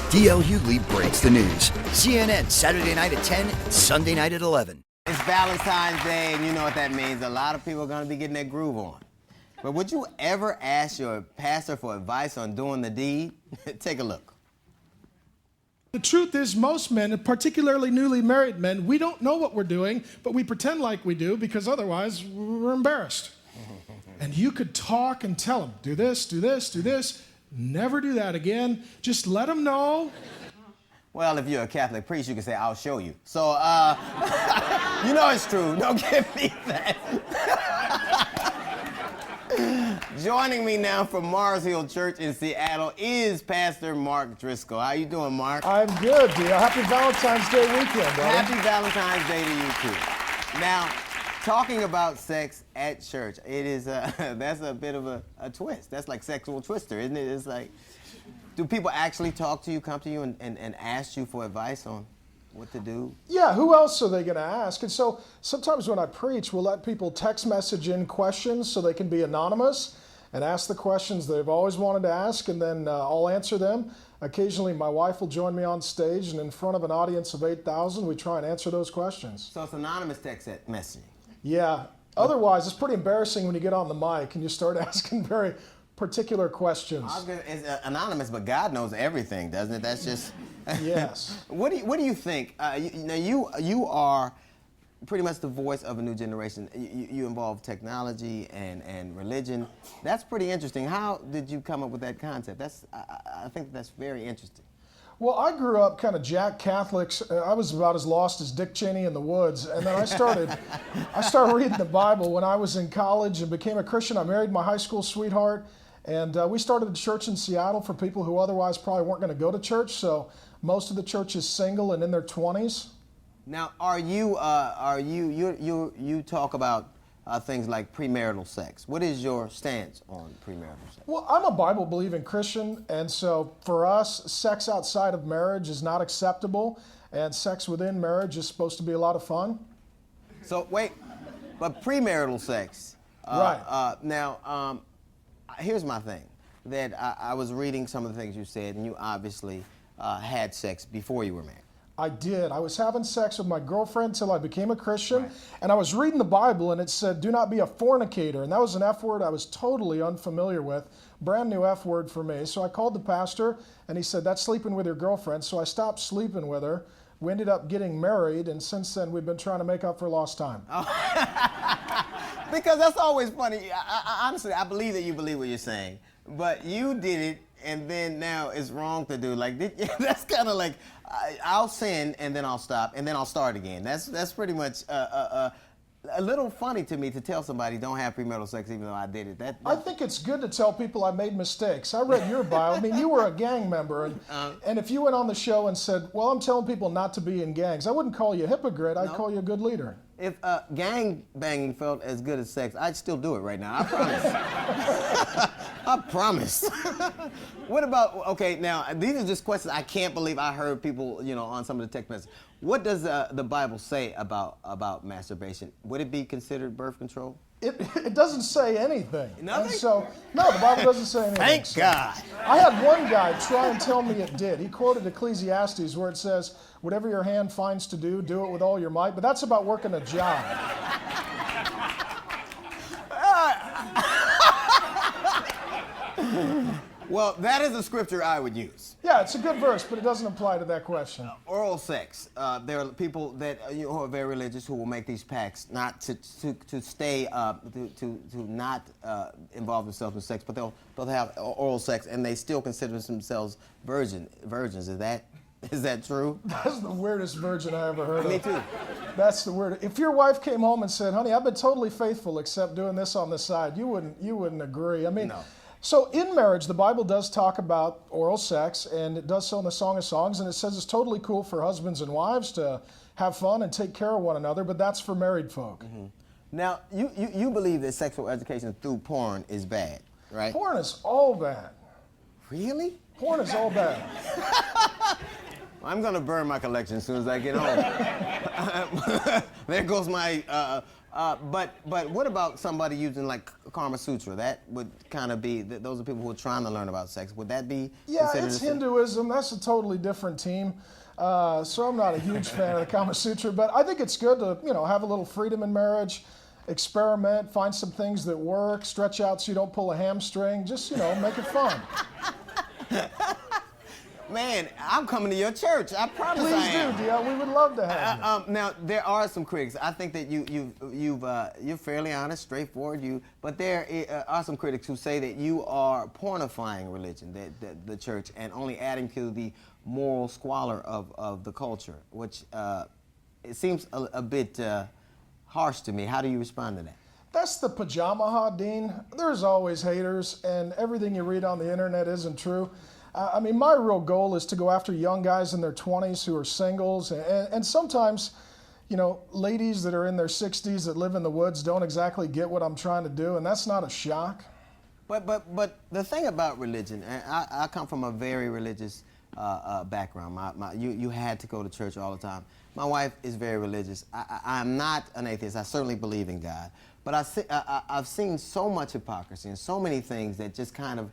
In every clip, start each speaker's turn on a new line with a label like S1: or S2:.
S1: D.L. Hughley breaks the news. CNN, Saturday night at 10, Sunday night at 11.
S2: It's Valentine's Day, and you know what that means. A lot of people are going to be getting their groove on. But would you ever ask your pastor for advice on doing the deed? Take a look.
S3: The truth is, most men, particularly newly married men, we don't know what we're doing, but we pretend like we do because otherwise we're embarrassed. And you could talk and tell them, do this, do this, do this. Never do that again. Just let them know.
S2: Well, if you're a Catholic priest, you can say, I'll show you. So, you know it's true. Don't give me that. Joining me now from Mars Hill Church in Seattle is Pastor Mark Driscoll. How you doing, Mark?
S3: I'm good, dear. Happy Valentine's Day weekend, brother.
S2: Happy Valentine's Day to you, too. Now, talking about sex at church, it is that's a bit of a twist. That's like sexual twister, isn't it? It's like, do people actually talk to you, come to you, and ask you for advice on what to do?
S3: Yeah, who else are they going to ask? And so sometimes when I preach, we'll let people text message in questions so they can be anonymous and ask the questions they've always wanted to ask, and then I'll answer them. Occasionally, my wife will join me on stage, and in front of an audience of 8,000, we try and answer those questions.
S2: So it's anonymous text messaging.
S3: Yeah. Otherwise, it's pretty embarrassing when you get on the mic and you start asking very particular questions.
S2: It's anonymous, but God knows everything, doesn't it? That's just...
S3: Yes.
S2: What do you think? You are pretty much the voice of a new generation. You involve technology and religion. That's pretty interesting. How did you come up with that concept? I think that's very interesting.
S3: Well, I grew up kind of Jack Catholics. I was about as lost as Dick Cheney in the woods. And then I started reading the Bible when I was in college and became a Christian. I married my high school sweetheart. And we started a church in Seattle for people who otherwise probably weren't going to go to church. So most of the church is single and in their 20s.
S2: Now, you talk about things like premarital sex. What is your stance on premarital sex?
S3: Well, I'm a Bible-believing Christian, and so for us, sex outside of marriage is not acceptable, and sex within marriage is supposed to be a lot of fun.
S2: So wait, but premarital sex.
S3: Right.
S2: Now, here's my thing. That I was reading some of the things you said, and you obviously had sex before you were married.
S3: I did. I was having sex with my girlfriend until I became a Christian, right. And I was reading the Bible, and it said, do not be a fornicator, and that was an F word I was totally unfamiliar with, brand new F word for me. So I called the pastor, and he said, that's sleeping with your girlfriend, so I stopped sleeping with her. We ended up getting married, and since then we've been trying to make up for lost time. Oh.
S2: Because that's always funny. Honestly, I believe that you believe what you're saying, but you did it, and then now it's wrong to do. Like, that's kind of like, I'll sin, and then I'll stop, and then I'll start again. That's pretty much a little funny to me to tell somebody don't have premarital sex even though I did it.
S3: I think it's good to tell people I made mistakes. I read your bio. I mean, you were a gang member, and if you went on the show and said, well, I'm telling people not to be in gangs, I wouldn't call you a hypocrite. I'd call you a good leader.
S2: If gang banging felt as good as sex, I'd still do it right now. I promise. I promise. What about, okay, now, these are just questions I can't believe I heard people, on some of the text messages. What does the Bible say about masturbation? Would it be considered birth control?
S3: It doesn't say anything.
S2: Nothing?
S3: And so, no, the Bible doesn't say anything.
S2: Thank God.
S3: I had one guy try and tell me it did. He quoted Ecclesiastes where it says, whatever your hand finds to do, do it with all your might. But that's about working a job.
S2: Well, that is a scripture I would use.
S3: Yeah, it's a good verse, but it doesn't apply to that question.
S2: Oral sex. There are people that who are very religious who will make these pacts not to stay to not involve themselves in sex, but they'll have oral sex and they still consider themselves virgins. Is that true?
S3: That's the weirdest virgin I ever heard of.
S2: Me too.
S3: That's the weird. If your wife came home and said, "Honey, I've been totally faithful except doing this on the side," you wouldn't agree. I mean.
S2: No.
S3: So in marriage, the Bible does talk about oral sex, and it does so in the Song of Songs, and it says it's totally cool for husbands and wives to have fun and take care of one another, but that's for married folk.
S2: Mm-hmm. Now, you believe that sexual education through porn is bad, right?
S3: Porn is all bad.
S2: Really?
S3: Porn is all bad.
S2: I'm going to burn my collection as soon as I get home. There goes my But what about somebody using like Kama Sutra? That would kind of be, those are people who are trying to learn about sex. Would that be considered?
S3: It's Hinduism. That's a totally different team. So I'm not a huge fan of the Kama Sutra, but I think it's good to, have a little freedom in marriage, experiment, find some things that work, stretch out so you don't pull a hamstring, just, make it fun.
S2: Man, I'm coming to your church. I promise
S3: Please
S2: I am.
S3: do, DL. We would love to have you.
S2: Now, there are some critics. I think that you're fairly honest, straightforward. But there are some critics who say that you are pornifying religion, the church, and only adding to the moral squalor of the culture, which it seems a bit harsh to me. How do you respond to that?
S3: That's the pajama hot, Dean. There's always haters, and everything you read on the internet isn't true. My real goal is to go after young guys in their 20s who are singles, and sometimes, ladies that are in their 60s that live in the woods don't exactly get what I'm trying to do, and that's not a shock.
S2: But the thing about religion, and I come from a very religious background. You had to go to church all the time. My wife is very religious. I'm not an atheist. I certainly believe in God. But I've seen so much hypocrisy and so many things that just kind of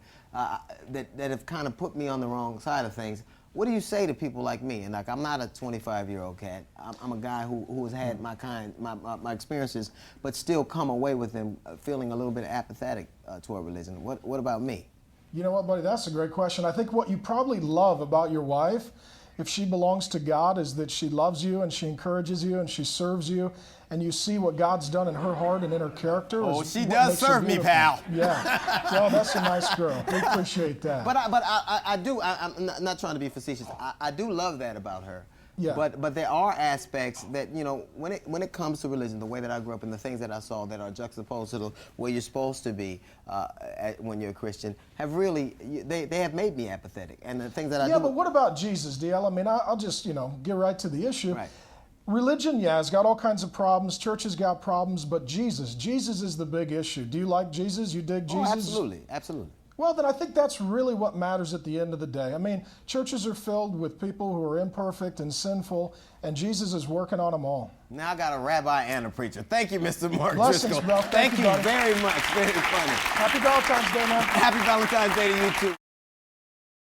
S2: that have kind of put me on the wrong side of things. What do you say to people like me? And I'm not a 25-year-old cat. I'm a guy who has had my experiences, but still come away with them feeling a little bit apathetic toward religion. What about me?
S3: You know what, buddy? That's a great question. I think what you probably love about your wife, if she belongs to God, is that she loves you and she encourages you and she serves you, and you see what God's done in her heart and in her character.
S2: Oh, she does serve me, pal.
S3: Yeah. Well, that's a nice girl. We appreciate that.
S2: But I do. I'm not trying to be facetious. I do love that about her.
S3: Yeah.
S2: But there are aspects that, when it comes to religion, the way that I grew up and the things that I saw that are juxtaposed to the way you're supposed to be when you're a Christian, have really, they have made me apathetic. And the things that I do.
S3: Yeah, but what about Jesus, DL? I'll just, get right to the issue.
S2: Right.
S3: Religion, it's got all kinds of problems. Church has got problems, but Jesus is the big issue. Do you like Jesus? You dig Jesus?
S2: Oh, absolutely.
S3: Well, then I think that's really what matters at the end of the day. Churches are filled with people who are imperfect and sinful, and Jesus is working on them all.
S2: Now I got a rabbi and a preacher. Thank you, Mr. Mark
S3: Blessings,
S2: Driscoll.
S3: bro.
S2: Thank you
S3: buddy.
S2: very much. Very funny.
S3: Happy Valentine's Day, man.
S2: Happy Valentine's Day to you, too.